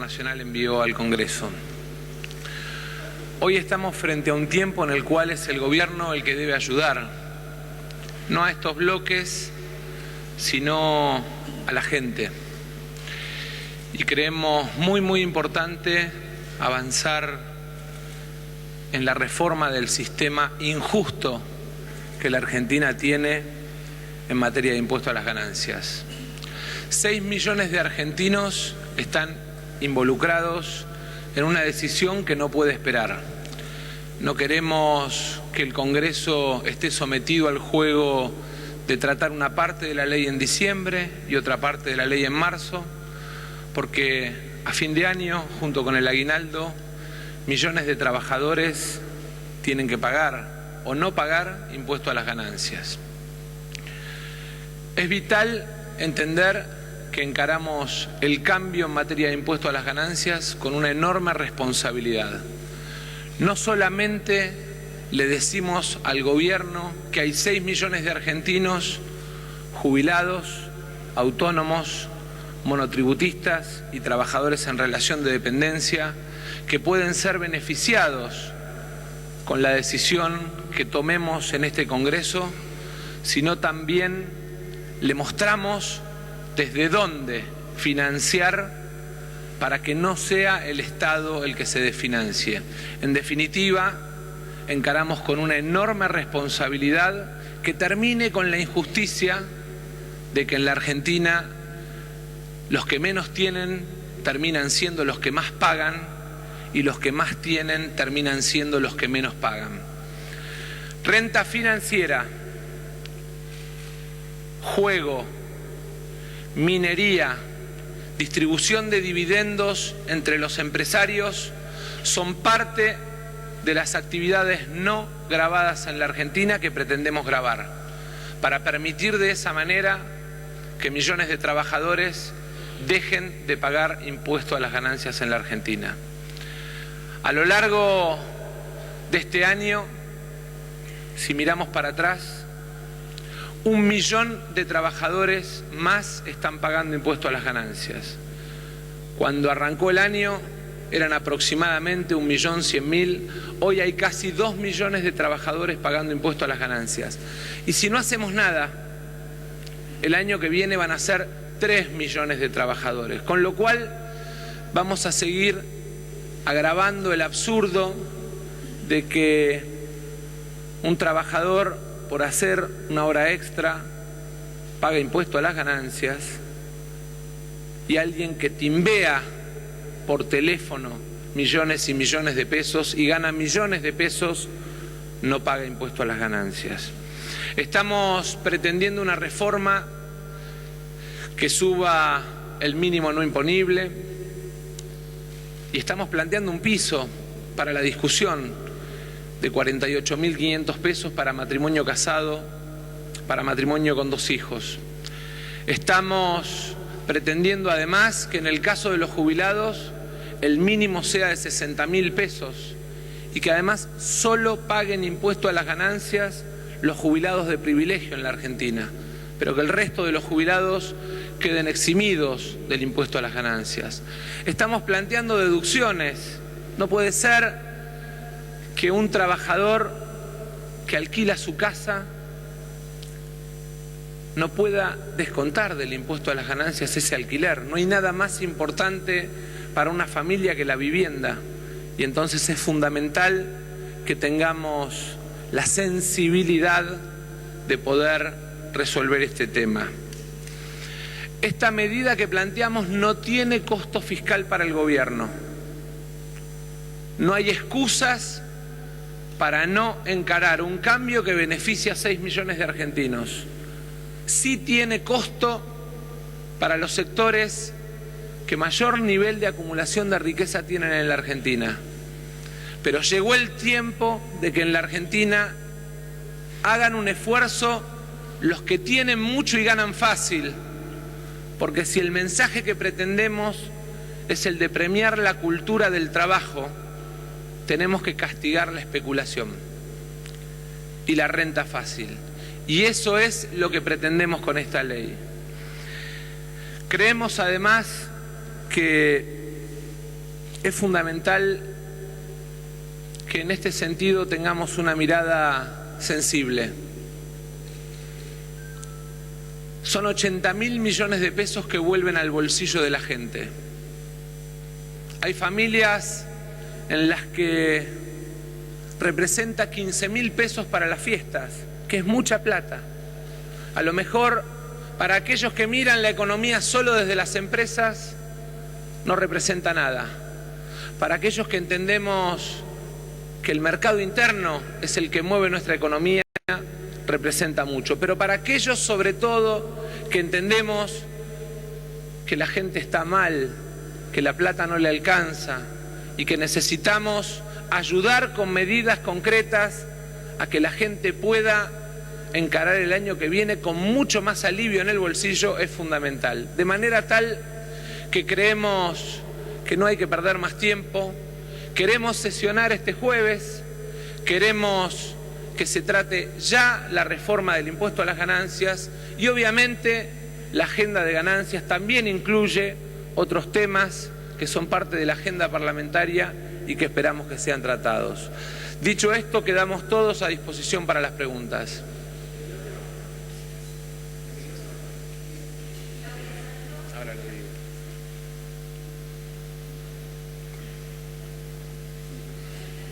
Nacional envió al Congreso. Hoy estamos frente a un tiempo en el cual es el gobierno el que debe ayudar, no a estos bloques, sino a la gente. Y creemos muy importante avanzar en la reforma del sistema injusto que la Argentina tiene en materia de impuesto a las ganancias. 6 millones de argentinos están involucrados en una decisión que no puede esperar. No queremos que el Congreso esté sometido al juego de tratar una parte de la ley en diciembre y otra parte de la ley en marzo, porque a fin de año, junto con el aguinaldo, millones de trabajadores tienen que pagar o no pagar impuesto a las ganancias. Es vital entender que encaramos el cambio en materia de impuesto a las ganancias con una enorme responsabilidad. No solamente le decimos al gobierno que hay 6 millones de argentinos jubilados, autónomos, monotributistas y trabajadores en relación de dependencia que pueden ser beneficiados con la decisión que tomemos en este Congreso, sino también le mostramos desde dónde financiar para que no sea el Estado el que se desfinancie. En definitiva, encaramos con una enorme responsabilidad que termine con la injusticia de que en la Argentina los que menos tienen terminan siendo los que más pagan y los que más tienen terminan siendo los que menos pagan. Renta financiera, juego, minería, distribución de dividendos entre los empresarios son parte de las actividades no gravadas en la Argentina que pretendemos gravar, para permitir de esa manera que millones de trabajadores dejen de pagar impuesto a las ganancias en la Argentina. A lo largo de este año, si miramos para atrás, 1 millón de trabajadores más están pagando impuesto a las ganancias. Cuando arrancó el año eran aproximadamente 1.100.000, hoy hay casi 2 millones de trabajadores pagando impuesto a las ganancias. Y si no hacemos nada, el año que viene van a ser 3 millones de trabajadores, con lo cual vamos a seguir agravando el absurdo de que un trabajador por hacer una hora extra paga impuesto a las ganancias y alguien que timbea por teléfono millones y millones de pesos y gana millones de pesos no paga impuesto a las ganancias. Estamos pretendiendo una reforma que suba el mínimo no imponible y estamos planteando un piso para la discusión de 48.500 pesos para matrimonio casado, para matrimonio con 2 hijos. Estamos pretendiendo además que en el caso de los jubilados el mínimo sea de 60.000 pesos y que además solo paguen impuesto a las ganancias los jubilados de privilegio en la Argentina, pero que el resto de los jubilados queden eximidos del impuesto a las ganancias. Estamos planteando deducciones. No puede ser que un trabajador que alquila su casa no pueda descontar del impuesto a las ganancias ese alquiler. No hay nada más importante para una familia que la vivienda. Y entonces es fundamental que tengamos la sensibilidad de poder resolver este tema. Esta medida que planteamos no tiene costo fiscal para el gobierno. No hay excusas para no encarar un cambio que beneficia a 6 millones de argentinos. Sí tiene costo para los sectores que mayor nivel de acumulación de riqueza tienen en la Argentina. Pero llegó el tiempo de que en la Argentina hagan un esfuerzo los que tienen mucho y ganan fácil, porque si el mensaje que pretendemos es el de premiar la cultura del trabajo, tenemos que castigar la especulación y la renta fácil. Y eso es lo que pretendemos con esta ley. Creemos además que es fundamental que en este sentido tengamos una mirada sensible. Son 80.000 millones de pesos que vuelven al bolsillo de la gente. Hay familias en las que representa 15.000 pesos para las fiestas, que es mucha plata. A lo mejor para aquellos que miran la economía solo desde las empresas no representa nada. Para aquellos que entendemos que el mercado interno es el que mueve nuestra economía, representa mucho. Pero para aquellos sobre todo que entendemos que la gente está mal, que la plata no le alcanza y que necesitamos ayudar con medidas concretas a que la gente pueda encarar el año que viene con mucho más alivio en el bolsillo, es fundamental. De manera tal que creemos que no hay que perder más tiempo, queremos sesionar este jueves, queremos que se trate ya la reforma del impuesto a las ganancias y obviamente la agenda de ganancias también incluye otros temas que son parte de la agenda parlamentaria y que esperamos que sean tratados. Dicho esto, quedamos todos a disposición para las preguntas.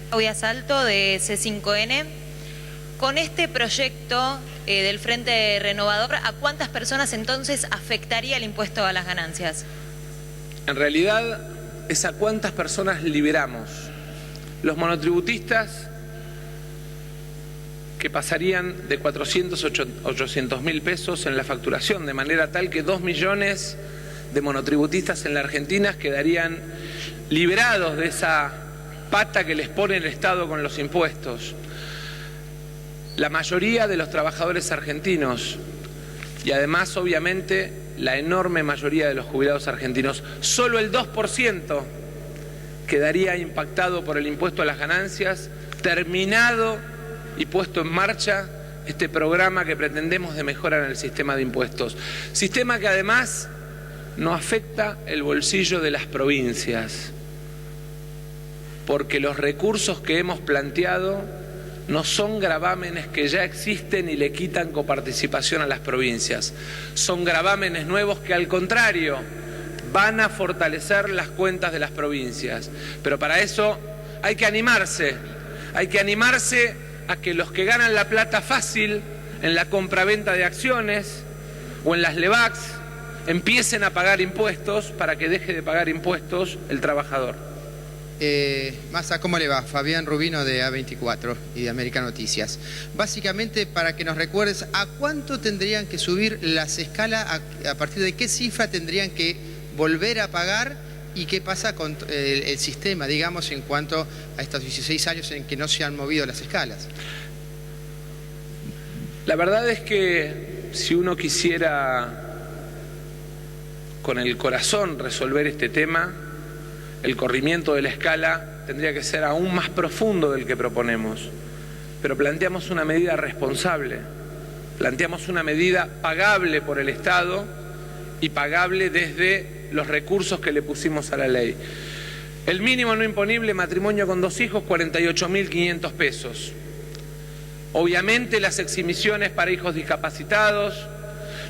Claudia Salto de C5N. Con este proyecto del Frente Renovador, ¿a cuántas personas entonces afectaría el impuesto a las ganancias? En realidad es a cuántas personas liberamos. Los monotributistas que pasarían de 400 a 800.000 pesos en la facturación, de manera tal que 2 millones de monotributistas en la Argentina quedarían liberados de esa pata que les pone el Estado con los impuestos. La mayoría de los trabajadores argentinos y además obviamente la enorme mayoría de los jubilados argentinos, solo el 2% quedaría impactado por el impuesto a las ganancias, terminado y puesto en marcha este programa que pretendemos de mejora en el sistema de impuestos. Sistema que además no afecta el bolsillo de las provincias, porque los recursos que hemos planteado no son gravámenes que ya existen y le quitan coparticipación a las provincias. Son gravámenes nuevos que al contrario van a fortalecer las cuentas de las provincias. Pero para eso hay que animarse a que los que ganan la plata fácil en la compraventa de acciones o en las LEVACs empiecen a pagar impuestos para que deje de pagar impuestos el trabajador. Massa, ¿cómo le va? Fabián Rubino de A24 y de América Noticias. Básicamente, para que nos recuerdes, ¿a cuánto tendrían que subir las escalas? ¿A partir de qué cifra tendrían que volver a pagar? ¿Y qué pasa con el sistema, digamos, en cuanto a estos 16 años en que no se han movido las escalas? La verdad es que si uno quisiera con el corazón resolver este tema, el corrimiento de la escala tendría que ser aún más profundo del que proponemos. Pero planteamos una medida responsable, planteamos una medida pagable por el Estado y pagable desde los recursos que le pusimos a la ley. El mínimo no imponible, matrimonio con 2 hijos, 48.500 pesos. Obviamente las exhibiciones para hijos discapacitados,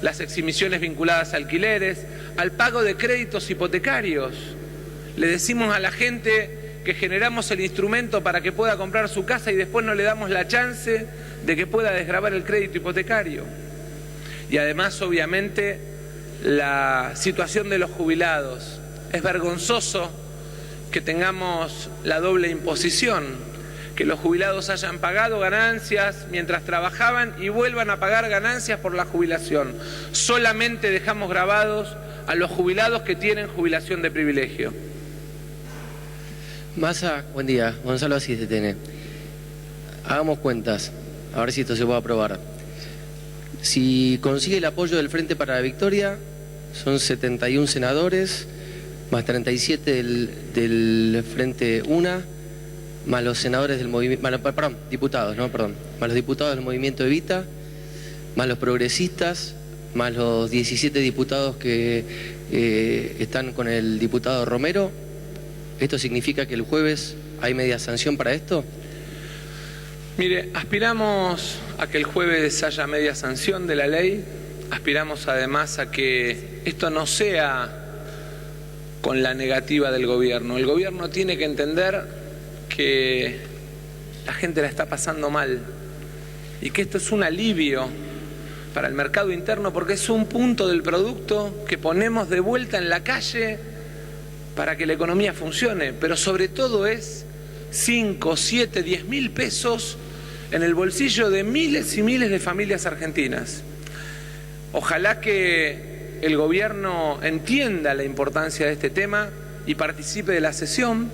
las exhibiciones vinculadas a alquileres, al pago de créditos hipotecarios. Le decimos a la gente que generamos el instrumento para que pueda comprar su casa y después no le damos la chance de que pueda desgravar el crédito hipotecario. Y además, obviamente, la situación de los jubilados. Es vergonzoso que tengamos la doble imposición, que los jubilados hayan pagado ganancias mientras trabajaban y vuelvan a pagar ganancias por la jubilación. Solamente dejamos grabados a los jubilados que tienen jubilación de privilegio. Massa, buen día. Gonzalo Asís de TN. Hagamos cuentas, a ver si esto se puede aprobar. Si consigue el apoyo del Frente para la Victoria, son 71 senadores, más 37 del Frente UNA, más los senadores del movimiento, diputados, más los diputados del movimiento Evita, más los progresistas, más los 17 diputados que están con el diputado Romero. ¿Esto significa que el jueves hay media sanción para esto? Mire, aspiramos a que el jueves haya media sanción de la ley, aspiramos además a que esto no sea con la negativa del gobierno. El gobierno tiene que entender que la gente la está pasando mal y que esto es un alivio para el mercado interno porque es un punto del producto que ponemos de vuelta en la calle para que la economía funcione, pero sobre todo es 5, 7, 10 mil pesos en el bolsillo de miles y miles de familias argentinas. Ojalá que el gobierno entienda la importancia de este tema y participe de la sesión.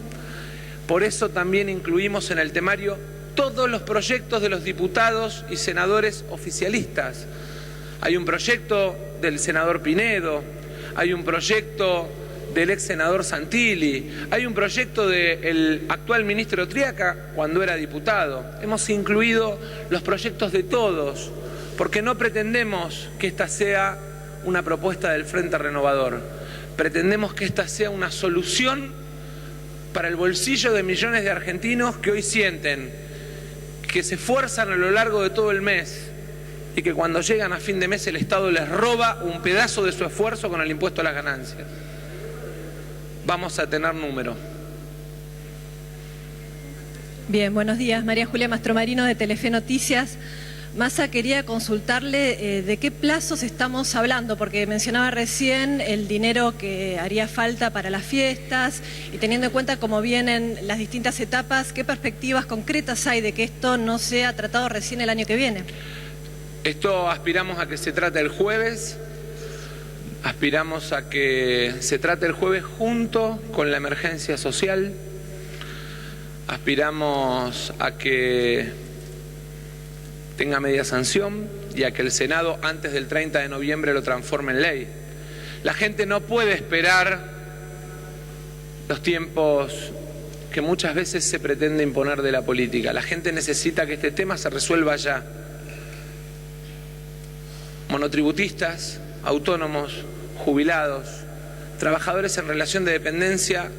Por eso también incluimos en el temario todos los proyectos de los diputados y senadores oficialistas. Hay un proyecto del senador Pinedo, hay un proyecto del ex senador Santilli, hay un proyecto del actual ministro Triaca cuando era diputado. Hemos incluido los proyectos de todos, porque no pretendemos que esta sea una propuesta del Frente Renovador. Pretendemos que esta sea una solución para el bolsillo de millones de argentinos que hoy sienten que se esfuerzan a lo largo de todo el mes y que cuando llegan a fin de mes el Estado les roba un pedazo de su esfuerzo con el impuesto a las ganancias. Vamos a tener número. Bien, buenos días. María Julia Mastromarino de Telefe Noticias. Massa, quería consultarle de qué plazos estamos hablando, porque mencionaba recién el dinero que haría falta para las fiestas y teniendo en cuenta cómo vienen las distintas etapas, ¿qué perspectivas concretas hay de que esto no sea tratado recién el año que viene? Esto aspiramos a que se trate el jueves. Aspiramos a que se trate el jueves junto con la emergencia social. Aspiramos a que tenga media sanción y a que el Senado antes del 30 de noviembre lo transforme en ley. La gente no puede esperar los tiempos que muchas veces se pretende imponer de la política. La gente necesita que este tema se resuelva ya. Monotributistas, autónomos, jubilados, trabajadores en relación de dependencia,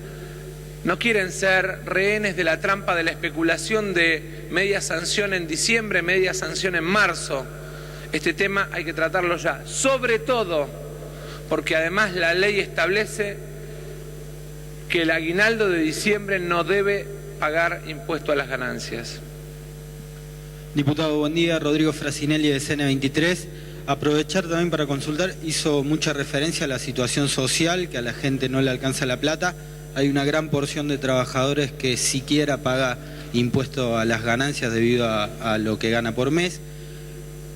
no quieren ser rehenes de la trampa de la especulación de media sanción en diciembre, media sanción en marzo. Este tema hay que tratarlo ya, sobre todo porque además la ley establece que el aguinaldo de diciembre no debe pagar impuesto a las ganancias. Diputado, buen día. Rodrigo Frasinelli de CN23. Aprovechar también para consultar, hizo mucha referencia a la situación social, que a la gente no le alcanza la plata. Hay una gran porción de trabajadores que siquiera paga impuesto a las ganancias debido a lo que gana por mes.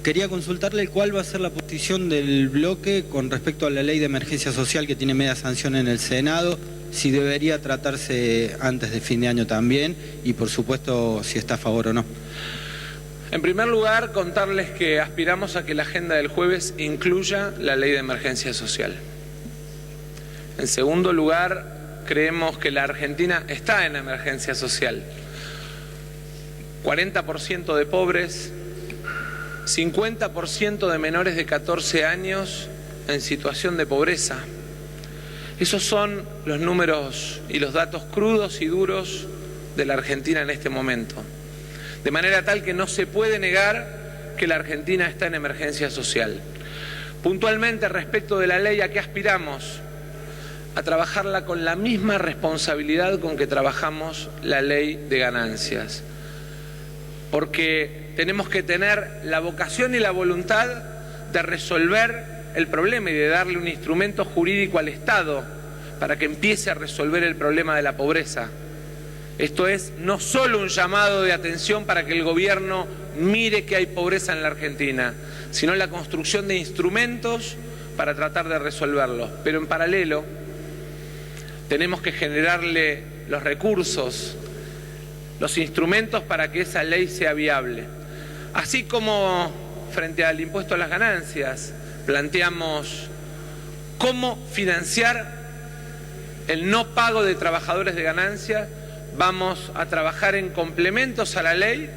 Quería consultarle cuál va a ser la posición del bloque con respecto a la ley de emergencia social que tiene media sanción en el Senado, si debería tratarse antes de fin de año también y por supuesto si está a favor o no. En primer lugar, contarles que aspiramos a que la agenda del jueves incluya la ley de emergencia social. En segundo lugar, creemos que la Argentina está en emergencia social. 40% de pobres, 50% de menores de 14 años en situación de pobreza. Esos son los números y los datos crudos y duros de la Argentina en este momento. De manera tal que no se puede negar que la Argentina está en emergencia social. Puntualmente, respecto de la ley, ¿a qué aspiramos? A trabajarla con la misma responsabilidad con que trabajamos la ley de ganancias. Porque tenemos que tener la vocación y la voluntad de resolver el problema y de darle un instrumento jurídico al Estado para que empiece a resolver el problema de la pobreza. Esto es no solo un llamado de atención para que el gobierno mire que hay pobreza en la Argentina, sino la construcción de instrumentos para tratar de resolverlo. Pero en paralelo tenemos que generarle los recursos, los instrumentos para que esa ley sea viable. Así como frente al impuesto a las ganancias planteamos cómo financiar el no pago de trabajadores de ganancias, vamos a trabajar en complementos a la ley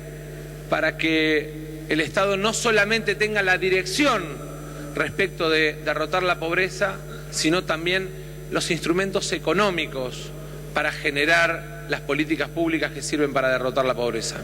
para que el Estado no solamente tenga la dirección respecto de derrotar la pobreza, sino también los instrumentos económicos para generar las políticas públicas que sirven para derrotar la pobreza.